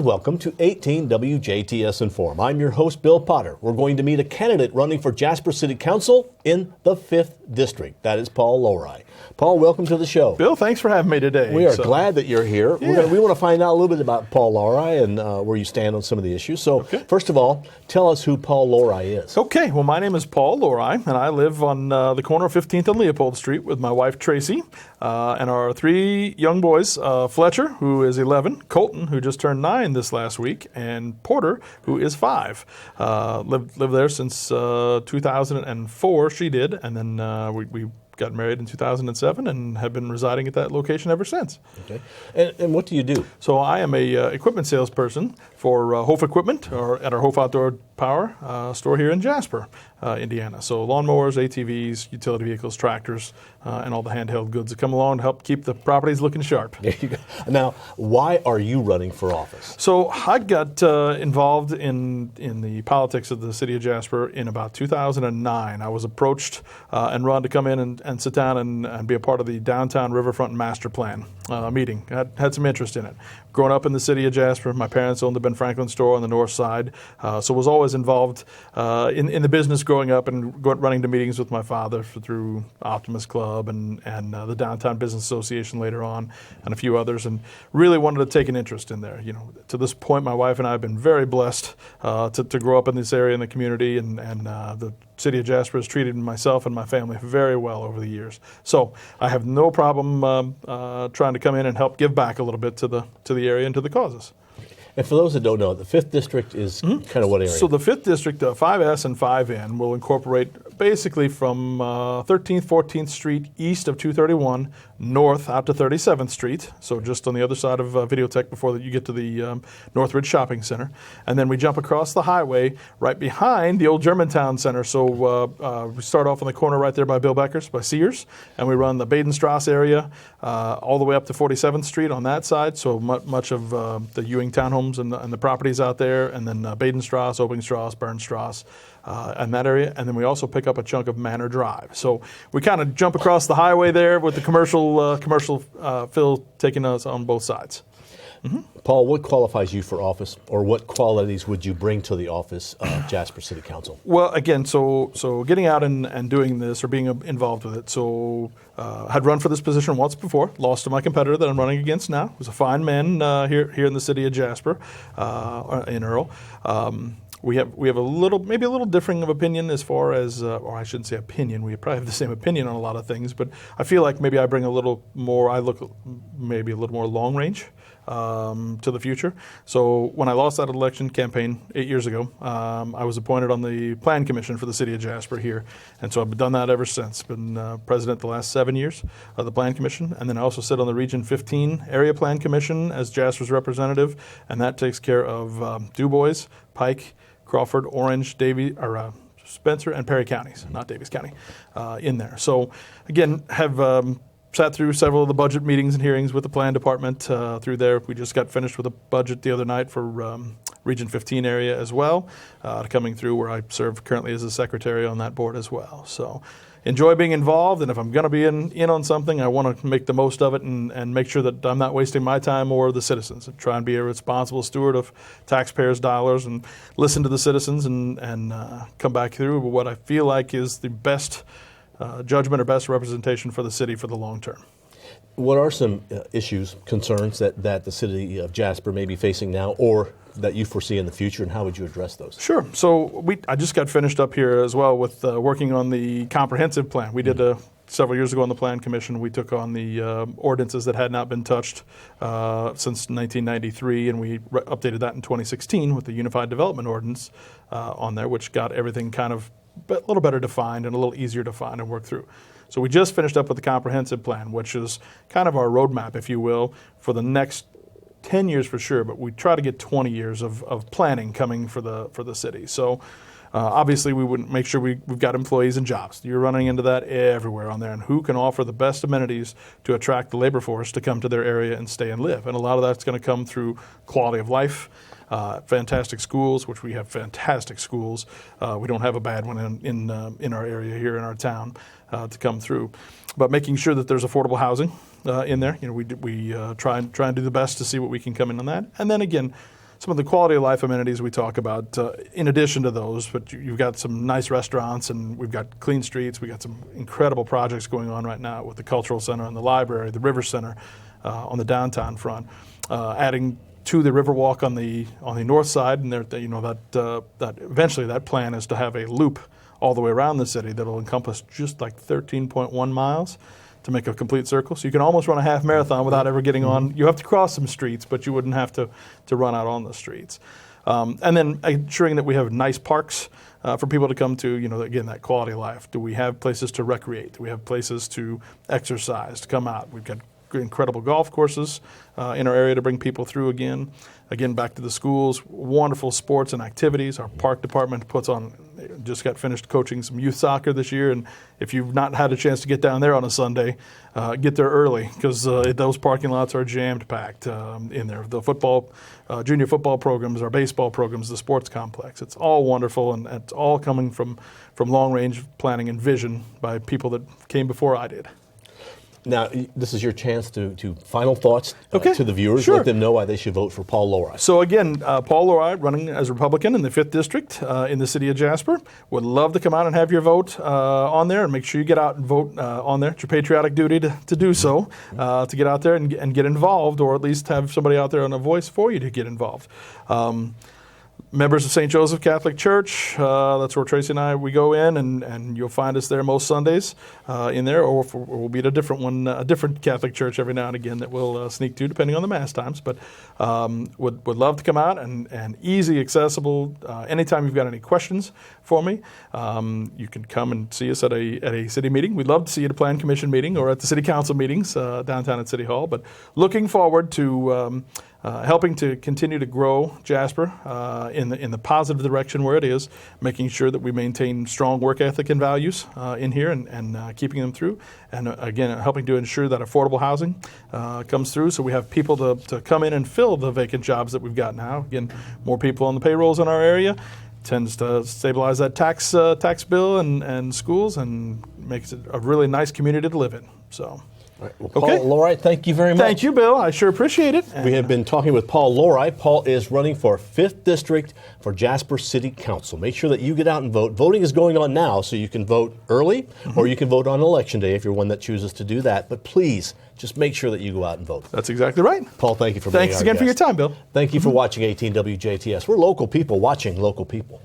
Welcome to 18 WJTS in.form. I'm your host, Bill Potter. We're going to meet a candidate running for Jasper City Council in the 5th District. That is Paul Lorey. Paul, welcome to the show. Bill, thanks for having me today. We are glad that you're here. Yeah. We want to find out a little bit about Paul Lorey and where you stand on some of the issues. So, First of all, tell us who Paul Lorey is. Okay, well, my name is Paul Lorey, and I live on the corner of 15th and Leopold Street with my wife, Tracy, and our three young boys, Fletcher, who is 11, Colton, who just turned 9 this last week, and Porter, who is 5. Lived there since 2004, she did, and then we got married in 2007 and have been residing at that location ever since. Okay. And what do you do? So I am a equipment salesperson for Hof Equipment, or at our Hof Outdoor Power store here in Jasper, Indiana. So lawnmowers, ATVs, utility vehicles, tractors, and all the handheld goods that come along to help keep the properties looking sharp. There you go. Now, why are you running for office? So I got involved in the politics of the city of Jasper in about 2009. I was approached and run to come in and sit down and be a part of the Downtown Riverfront Master Plan meeting. I had some interest in it. Growing up in the city of Jasper, my parents owned the Ben Franklin store on the north side, so was always involved in the business growing up and running to meetings with my father through Optimist Club and the Downtown Business Association later on, and a few others, and really wanted to take an interest in there. You know, to this point, my wife and I have been very blessed to grow up in this area in the community, and the city of Jasper has treated myself and my family very well over the years. So I have no problem trying to come in and help give back a little bit to the area and to the causes. And for those that don't know, the 5th District is kind of what area? So the 5th District, 5S and 5N, will incorporate basically from 13th, 14th Street east of 231, north out to 37th Street, so just on the other side of Videotech before you get to the Northridge Shopping Center. And then we jump across the highway right behind the old Germantown Center. So we start off on the corner right there by Bill Becker's, by Sears, and we run the Badenstrasse area all the way up to 47th Street on that side, so much of the Ewing townhomes and the properties out there, and then Badenstrasse, Obingstrasse, Bernstrasse, and that area. And then we also pick up a chunk of Manor Drive. So we kind of jump across the highway there with the commercial fill taking us on both sides. Mm-hmm. Paul, what qualifies you for office, or what qualities would you bring to the office of Jasper City Council? Well, again, so getting out and doing this or being involved with it. So had run for this position once before, lost to my competitor that I'm running against now. He was a fine man here in the city of Jasper, in Earl. We have a little differing of opinion as far as, or I shouldn't say opinion. We probably have the same opinion on a lot of things, but I feel like maybe I bring a little more. I look maybe a little more long range to the future. So when I lost that election campaign 8 years ago, I was appointed on the Plan Commission for the city of Jasper here, and so I've done that ever since. Been president the last 7 years of the Plan Commission, and then I also sit on the Region 15 Area Plan Commission as Jasper's representative, and that takes care of DuBois, Pike, Crawford, Orange, Spencer, and Perry counties, not Davies County, in there. So again, have sat through several of the budget meetings and hearings with the plan department through there. We just got finished with a budget the other night for Region 15 area as well, coming through where I serve currently as a secretary on that board as well. So enjoy being involved, and if I'm going to be in on something, I want to make the most of it and make sure that I'm not wasting my time or the citizens, and try and be a responsible steward of taxpayers' dollars and listen to the citizens and come back through with what I feel like is the best judgment or best representation for the city for the long term. What are some issues, concerns that the city of Jasper may be facing now, or that you foresee in the future, and how would you address those? Sure. So I just got finished up here as well with working on the comprehensive plan. We did several years ago on the Plan Commission. We took on the ordinances that had not been touched since 1993, and we updated that in 2016 with the Unified Development Ordinance on there, which got everything kind of a little better defined and a little easier to find and work through. So we just finished up with the comprehensive plan, which is kind of our roadmap, if you will, for the next 10 years for sure, but we try to get 20 years of planning coming for the city. So obviously we wouldn't make sure we've got employees and jobs. You're running into that everywhere on there, and who can offer the best amenities to attract the labor force to come to their area and stay and live. And a lot of that's going to come through quality of life, fantastic schools, which we have fantastic schools. We don't have a bad one in our area here in our town to come through. But making sure that there's affordable housing in there. You know, we try and do the best to see what we can come in on that. And then again, some of the quality of life amenities we talk about in addition to those. But you've got some nice restaurants, and we've got clean streets. We've got some incredible projects going on right now with the Cultural Center and the library, the River Center on the downtown front, adding to the Riverwalk on the north side, and that eventually that plan is to have a loop all the way around the city that'll encompass just like 13.1 miles to make a complete circle. So you can almost run a half marathon without ever getting on. You have to cross some streets, but you wouldn't have to run out on the streets. And then ensuring that we have nice parks for people to come to, again, that quality of life. Do we have places to recreate? Do we have places to exercise, to come out? We've got incredible golf courses in our area to bring people through again. Again, back to the schools, wonderful sports and activities. Our park department just got finished coaching some youth soccer this year, and if you've not had a chance to get down there on a Sunday, get there early, because those parking lots are jammed-packed in there. The football, junior football programs, our baseball programs, the sports complex. It's all wonderful, and it's all coming from long-range planning and vision by people that came before I did. Now, this is your chance to final thoughts to the viewers. Sure. Let them know why they should vote for Paul Lorey. So again, Paul Lorey running as Republican in the 5th District in the city of Jasper. Would love to come out and have your vote on there, and make sure you get out and vote on there. It's your patriotic duty to do so, to get out there and get involved, or at least have somebody out there on a voice for you to get involved. Members of St. Joseph Catholic Church, that's where Tracy and we go in, and you'll find us there most Sundays in there, or we'll be at a different one, a different Catholic church every now and again that we'll sneak to, depending on the Mass times. But would love to come out, and easy, accessible. Anytime you've got any questions for me, you can come and see us at a city meeting. We'd love to see you at a Plan Commission meeting or at the City Council meetings downtown at City Hall. But looking forward to helping to continue to grow Jasper in the positive direction where it is, making sure that we maintain strong work ethic and values in here, and keeping them through, and again, helping to ensure that affordable housing comes through, so we have people to come in and fill the vacant jobs that we've got now. Again, more people on the payrolls in our area tends to stabilize that tax bill and schools, and makes it a really nice community to live in. So. All right. Well, Paul Lorey, thank you very much. Thank you, Bill. I sure appreciate it. We have been talking with Paul Lorey. Paul is running for 5th District for Jasper City Council. Make sure that you get out and vote. Voting is going on now, so you can vote early, or you can vote on Election Day if you're one that chooses to do that. But please, just make sure that you go out and vote. That's exactly right. Paul, thank you for being our guest. Thanks again for your time, Bill. Thank you for watching 18 WJTS. We're local people watching local people.